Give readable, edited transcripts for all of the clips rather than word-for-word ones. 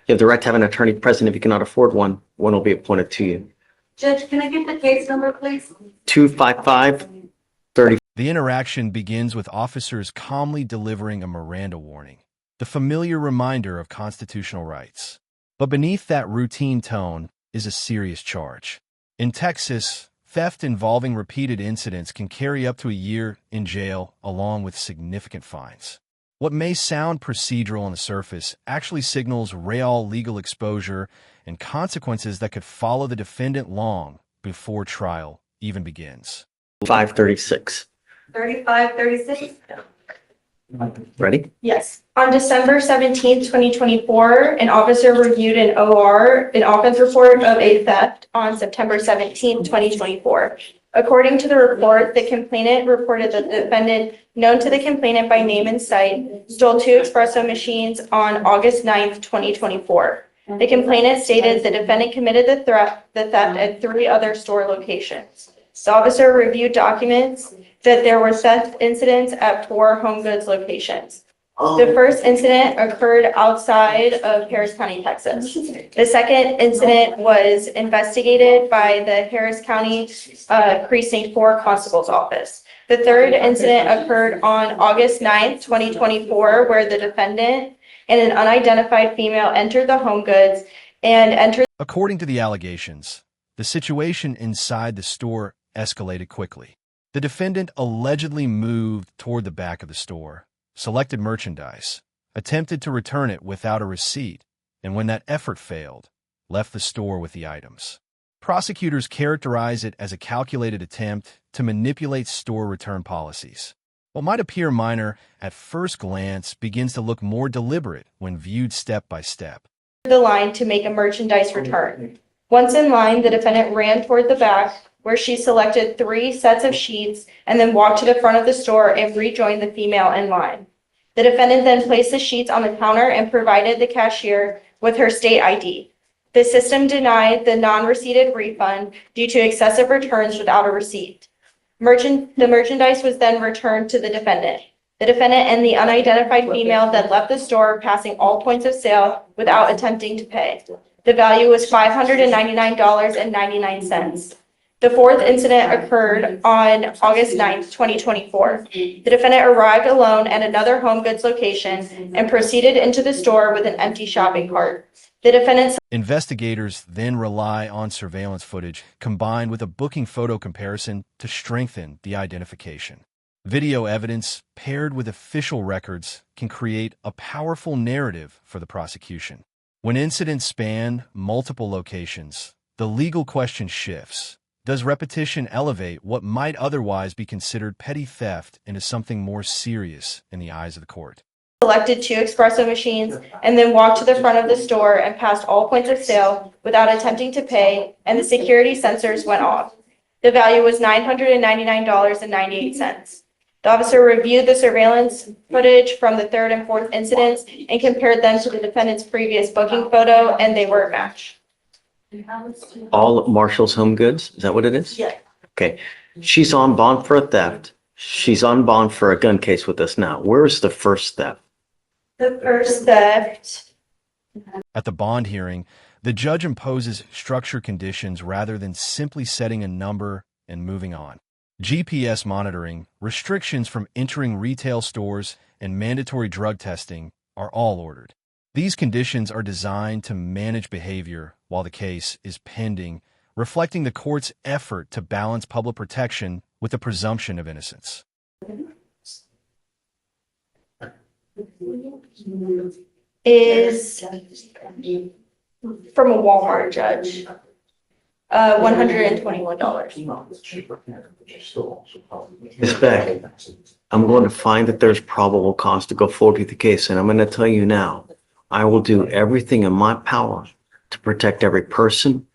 You have the right to have an attorney present. If you cannot afford one, one will be appointed to you. Judge, can I get the case number, please? 255-30. The interaction begins with officers calmly delivering a Miranda warning, the familiar reminder of constitutional rights. But beneath that routine tone is a serious charge. In Texas, theft involving repeated incidents can carry up to a year in jail along with significant fines. What may sound procedural on the surface actually signals real legal exposure and consequences that could follow the defendant long before trial even begins. 536. 3536? Ready? Yes. On December 17th, 2024, an officer reviewed an offense report of a theft on September 17th, 2024. According to the report, the complainant reported that the defendant, known to the complainant by name and site, stole 2 espresso machines on August 9th, 2024. The complainant stated the defendant committed the theft at 3 other store locations. The officer reviewed documents that there were theft incidents at 4 home goods locations. The first incident occurred outside of Harris County, Texas. The second incident was investigated by the Harris County Precinct 4 Constable's Office. The third incident occurred on August 9th, 2024, where the defendant and an unidentified female entered the home goods and entered. According to the allegations, the situation inside the store escalated quickly. The defendant allegedly moved toward the back of the store, selected merchandise, attempted to return it without a receipt, and when that effort failed, left the store with the items. Prosecutors characterize it as a calculated attempt to manipulate store return policies. What might appear minor at first glance begins to look more deliberate when viewed step by step. The line to make a merchandise return. Once in line, the defendant ran toward the back, where she selected 3 sets of sheets and then walked to the front of the store and rejoined the female in line. The defendant then placed the sheets on the counter and provided the cashier with her state ID. The system denied the non-receipted refund due to excessive returns without a receipt. The merchandise was then returned to the defendant. The defendant and the unidentified female then left the store, passing all points of sale without attempting to pay. The value was $599.99. The fourth incident occurred on August 9th, 2024. The defendant arrived alone at another home goods location and proceeded into the store with an empty shopping cart. The defendant's Investigators then rely on surveillance footage combined with a booking photo comparison to strengthen the identification. Video evidence paired with official records can create a powerful narrative for the prosecution. When incidents span multiple locations, the legal question shifts. Does repetition elevate what might otherwise be considered petty theft into something more serious in the eyes of the court? selected 2 espresso machines and then walked to the front of the store and passed all points of sale without attempting to pay, and the security sensors went off. The value was $999.98. The officer reviewed the surveillance footage from the 3rd and 4th incidents and compared them to the defendant's previous booking photo, and they were a match. All at Marshall's Home Goods? Is that what it is? Yeah. Okay. She's on bond for a theft. She's on bond for a gun case with us now. Where's the first theft? The first theft. At the bond hearing, the judge imposes structure conditions rather than simply setting a number and moving on. GPS monitoring, restrictions from entering retail stores, and mandatory drug testing are all ordered. These conditions are designed to manage behavior while the case is pending, reflecting the court's effort to balance public protection with the presumption of innocence. Is from a Walmart judge. $121. Ms. Beck, I'm going to find that there's probable cause to go forward with the case, and I'm going to tell you now, I will do everything in my power to protect every person,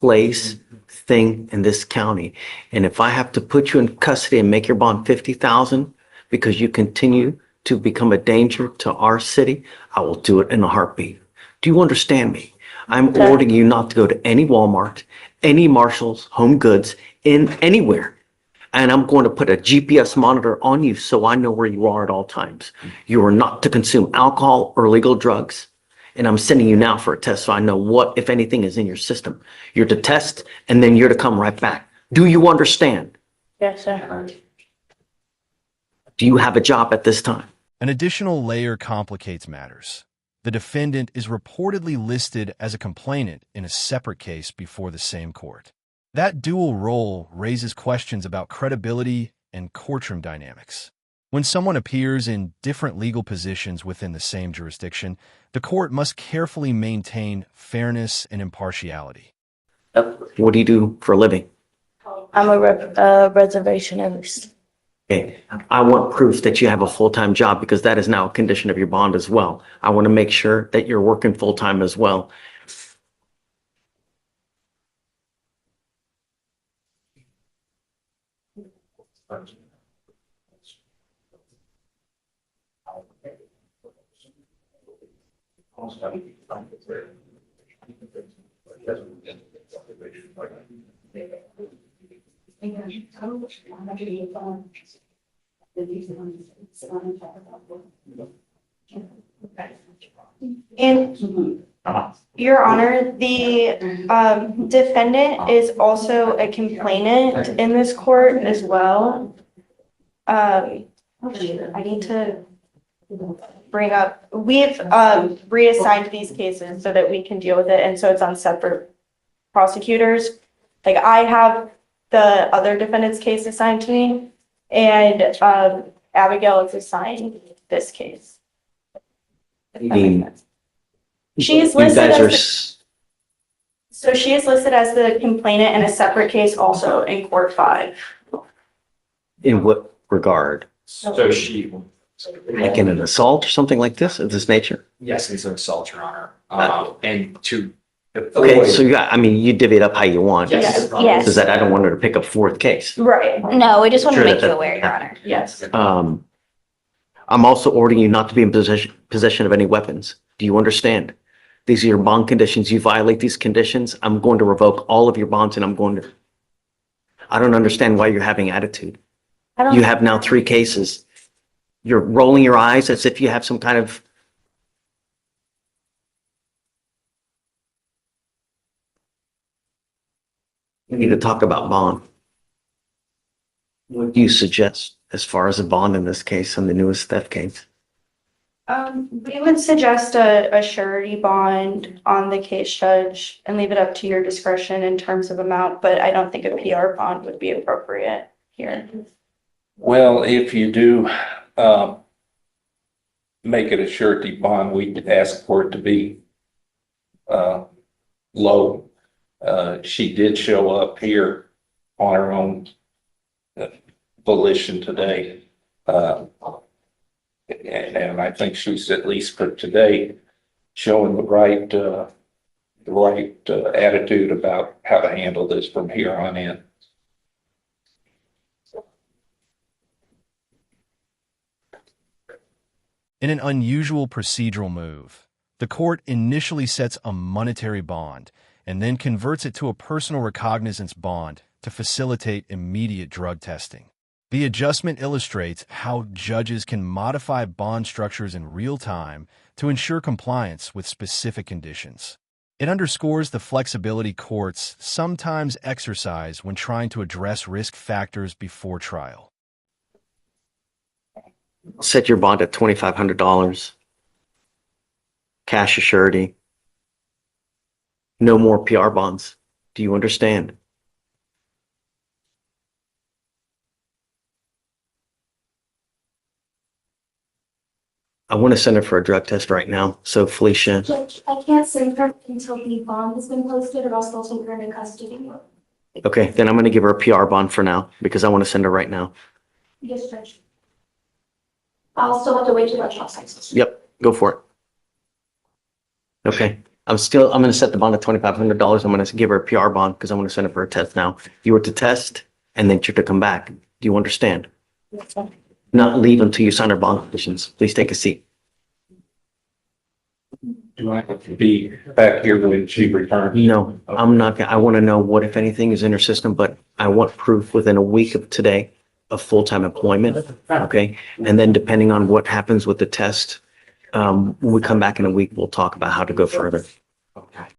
place, thing in this county. And if I have to put you in custody and make your bond $50,000 because you continue to become a danger to our city, I will do it in a heartbeat. Do you understand me? I'm ordering you not to go to any Walmart, any Marshall's, Home Goods, in anywhere. And I'm going to put a GPS monitor on you so I know where you are at all times. You are not to consume alcohol or illegal drugs. And I'm sending you now for a test so I know what, if anything, is in your system. You're to test and then you're to come right back. Do you understand? Yes, sir. Do you have a job at this time? An additional layer complicates matters. The defendant is reportedly listed as a complainant in a separate case before the same court. That dual role raises questions about credibility and courtroom dynamics. When someone appears in different legal positions within the same jurisdiction, the court must carefully maintain fairness and impartiality. What do you do for a living? I'm a reservationist. Okay. I want proof that you have a full-time job because that is now a condition of your bond as well. I want to make sure that you're working full-time as well. And Your Honor, the defendant is also a complainant in this court as well. I need to bring up, we've reassigned these cases so that we can deal with it, and so it's on separate prosecutors. Like, I have the other defendant's case assigned to me, and Abigail is assigned this case. I mean, She is you listed guys are, as so she is listed as the complainant in a separate case also in Court 5. in what regard? So she, Like in an assault or something like this of this nature? yes, it's an assault, Your Honor. And to Okay, avoid. so you divvy it up how you want. Yes. Yes. Because I don't want her to pick up fourth case. Right, No, we just want to Sure, make you that- aware, Your Honor. yes. I'm also ordering you not to be in possession of any weapons. Do you understand? These are your bond conditions. You violate these conditions, I'm going to revoke all of your bonds and I don't understand why you're having attitude. You have now 3 cases. You're rolling your eyes as if you have some kind of. We need to talk about bond. What do you suggest as far as a bond in this case, on the newest theft case? We would suggest a surety bond on the case, Judge, and leave it up to your discretion in terms of amount, but I don't think a PR bond would be appropriate here. Well, if you do make it a surety bond, we'd ask for it to be low. She did show up here on her own volition today. And I think she's, at least for today, showing the right attitude about how to handle this from here on in. In an unusual procedural move, the court initially sets a monetary bond and then converts it to a personal recognizance bond to facilitate immediate drug testing. The adjustment illustrates how judges can modify bond structures in real time to ensure compliance with specific conditions. It underscores the flexibility courts sometimes exercise when trying to address risk factors before trial. Set your bond at $2,500. Cash surety. No more PR bonds. Do you understand? I want to send her for a drug test right now. So Felicia, Judge, I can't send her until the bond has been posted, or else they'll take her into custody. okay, then I'm going to give her a PR bond for now because I want to send her right now. Yes, Judge. I'll still have to wait till that process. Yep, go for it. Okay, I'm going to set the bond at $2,500. I'm going to give her a PR bond because I want to send her for a test now. You were to test and then you're to come back. Do you understand? Not leave until you sign our bond conditions. Please take a seat. Do I have to be back here when she returns? No, I'm not. I want to know what, if anything, is in her system, but I want proof within a week of today of full-time employment. Okay. And then depending on what happens with the test, when we come back in a week, we'll talk about how to go further.